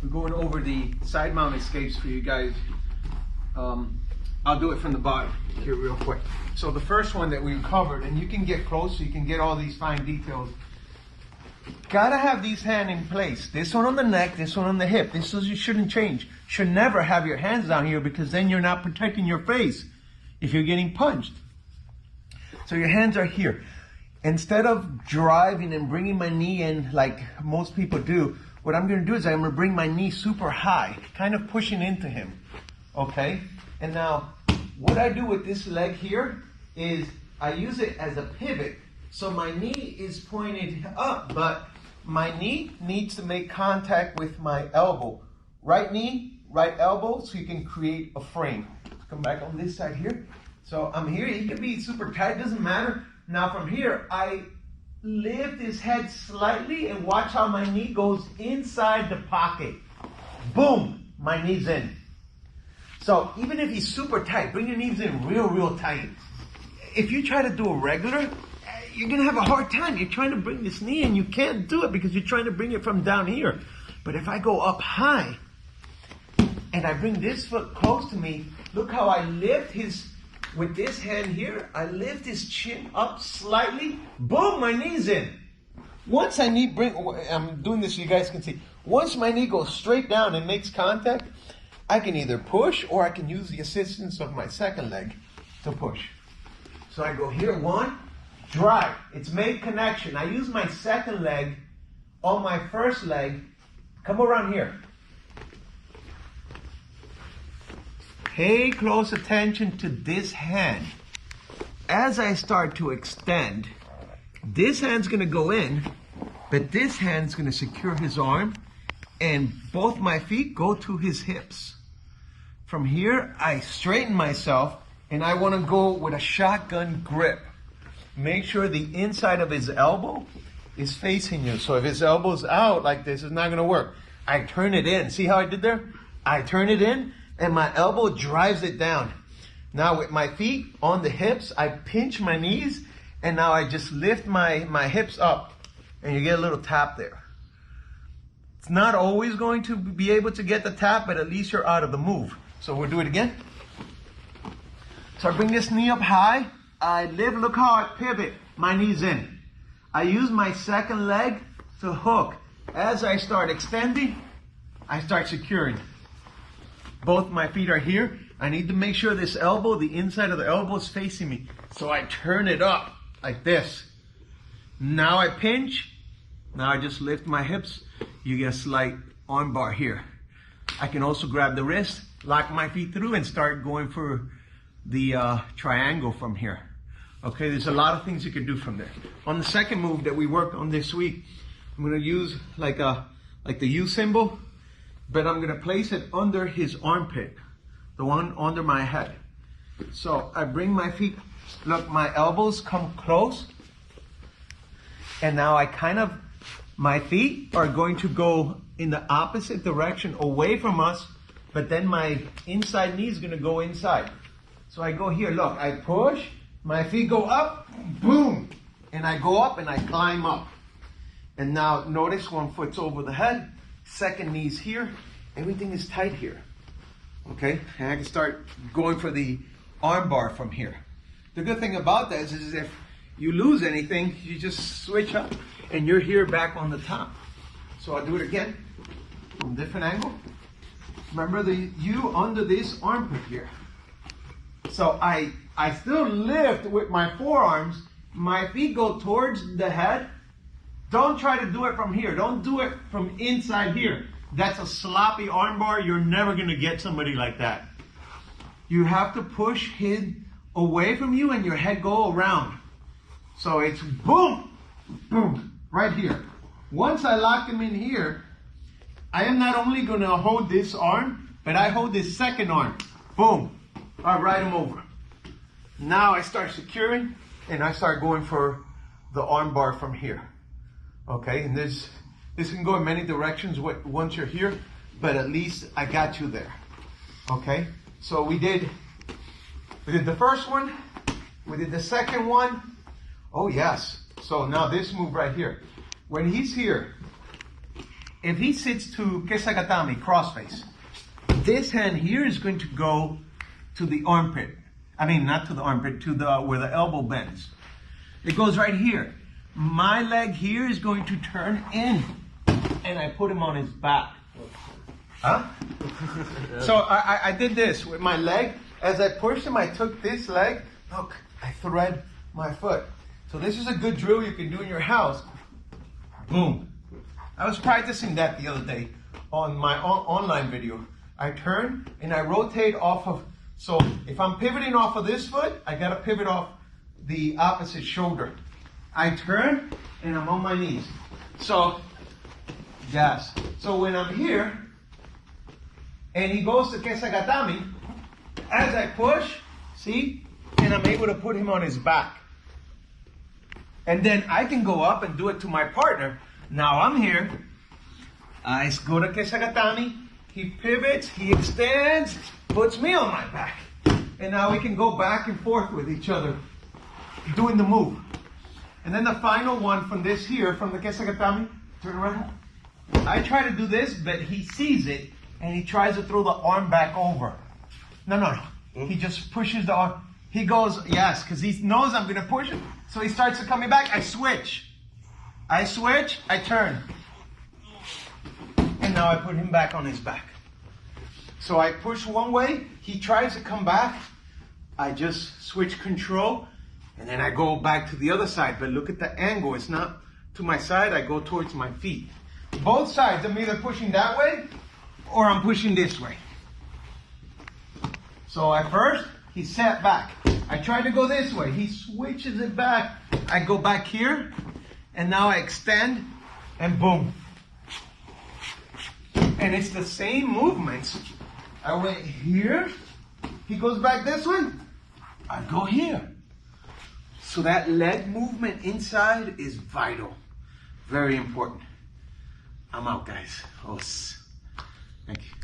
We're going over the side mount escapes for you guys. I'll do it from the bottom here real quick. So the first one that we covered, and you can get close so you can get all these fine details. Gotta have these hands in place. This one on the neck, this one on the hip. This is, you shouldn't change. Should never have your hands down here because then you're not protecting your face if you're getting punched. So your hands are here. Instead of driving and bringing my knee in like most people do, what I'm gonna do is I'm gonna bring my knee super high, kind of pushing into him, okay? And now, what I do with this leg here is I use it as a pivot. So my knee is pointed up, but my knee needs to make contact with my elbow. Right knee, right elbow, so you can create a frame. Come back on this side here. So I'm here, he can be super tight, doesn't matter. Now from here, I lift his head slightly and watch how my knee goes inside the pocket. Boom, my knee's in. So even if he's super tight, bring your knees in real tight. If you try to do a regular, you're gonna have a hard time. You're trying to bring this knee in, you can't do it because you're trying to bring it from down here. But if I go up high and I bring this foot close to me, look how I lift his, with this hand here, I lift his chin up slightly, boom, my knee's in. Once I knee I'm doing this so you guys can see. Once my knee goes straight down and makes contact, I can either push or I can use the assistance of my second leg to push. So I go here, one, drive. It's made connection. I use my second leg on my first leg. Come around here. Pay close attention to this hand. As I start to extend, this hand's gonna go in, but this hand's gonna secure his arm, and both my feet go to his hips. From here, I straighten myself, and I wanna go with a shotgun grip. Make sure the inside of his elbow is facing you. So if his elbow's out like this, it's not gonna work. I turn it in. See how I did there? I turn it in, and my elbow drives it down. Now with my feet on the hips, I pinch my knees, and now I just lift my hips up, and you get a little tap there. It's not always going to be able to get the tap, but at least you're out of the move. So we'll do it again. So I bring this knee up high, I lift, look how I pivot, my knee's in. I use my second leg to hook. As I start extending, I start securing. Both my feet are here. I need to make sure this elbow, the inside of the elbow is facing me. So I turn it up like this. Now I pinch. Now I just lift my hips. You get a slight armbar here. I can also grab the wrist, lock my feet through, and start going for the triangle from here. Okay, there's a lot of things you can do from there. On the second move that we worked on this week, I'm gonna use like the U symbol, but I'm gonna place it under his armpit, the one under my head. So I bring my feet, look, my elbows come close, and now my feet are going to go in the opposite direction away from us, but then my inside knee is gonna go inside. So I go here, look, I push, my feet go up, boom, and I go up and I climb up. And now notice one foot's over the head, second knee's here, everything is tight here, okay? And I can start going for the armbar from here. The good thing about that is if you lose anything, you just switch up and you're here back on the top. So I'll do it again from a different angle. Remember the U under this armpit here. So I still lift with my forearms, my feet go towards the head. Don't try to do it from here. Don't do it from inside here. That's a sloppy armbar. You're never gonna get somebody like that. You have to push him away from you and your head go around. So it's boom, boom, right here. Once I lock him in here, I am not only gonna hold this arm, but I hold this second arm. Boom, I ride him over. Now I start securing and I start going for the arm bar from here. Okay, and this can go in many directions once you're here, but at least I got you there. Okay, so we did the first one, we did the second one. Oh yes, so now this move right here. When he's here, if he sits to kesagatame, crossface, this hand here is going to go to the armpit. I mean, not to the armpit, to the where the elbow bends. It goes right here. My leg here is going to turn in, and I put him on his back. Huh? So I did this with my leg. As I pushed him, I took this leg. Look, I thread my foot. So this is a good drill you can do in your house. Boom. I was practicing that the other day on my online video. I turn and I rotate off of, so if I'm pivoting off of this foot, I gotta pivot off the opposite shoulder. I turn and I'm on my knees. So, yes. So when I'm here and he goes to kesagatame, as I push, see, and I'm able to put him on his back. And then I can go up and do it to my partner. Now I'm here. I go to kesagatame. He pivots, he extends, puts me on my back. And now we can go back and forth with each other, doing the move. And then the final one from this here, from the kesagatame, turn around. I try to do this, but he sees it, and he tries to throw the arm back over. No. He just pushes the arm. He goes, yes, because he knows I'm going to push him. So he starts to coming back. I switch, I turn. And now I put him back on his back. So I push one way, he tries to come back, I just switch control, and then I go back to the other side. But look at the angle, it's not to my side, I go towards my feet. Both sides, I'm either pushing that way, or I'm pushing this way. So at first, he sat back. I try to go this way, he switches it back. I go back here, and now I extend, and boom. And it's the same movements. I went here, he goes back this way, I go here. So that leg movement inside is vital, very important. I'm out, guys. Thank you.